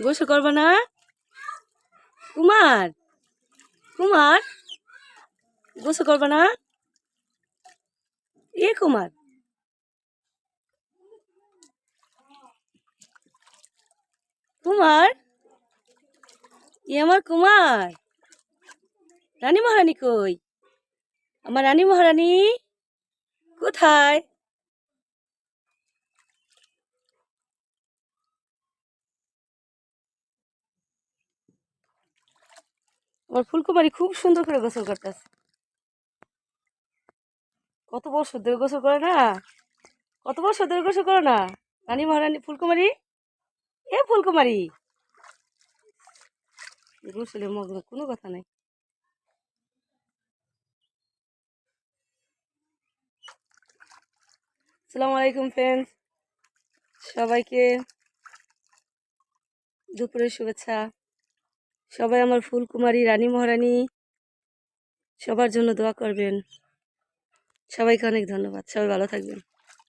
গোসল করবা না? কুমার, কুমার, গোসল করবা না? এ কুমার, কুমার, আমার কুমার, রানী মহারানী কই? আমার রানী মহারানী কোথায়? আমার ফুলকুমারী খুব সুন্দর করে গোসল করতেছে। কত বছর ধরে গোসল করে না? কত বছর ধরে গোসল করে না? রানী মহারানী ফুলকুমারী, এ ফুলকুমারী, গোসলে মগ্ন, কোনো কথা নাই। আসসালামু আলাইকুম ফ্রেন্ডস, সবাইকে দুপুরের শুভেচ্ছা। সবাই আমার ফুলকুমারী রানী মহারানী সবার জন্য দোয়া করবেন। সবাইকে অনেক ধন্যবাদ। সবাই ভালো থাকবেন।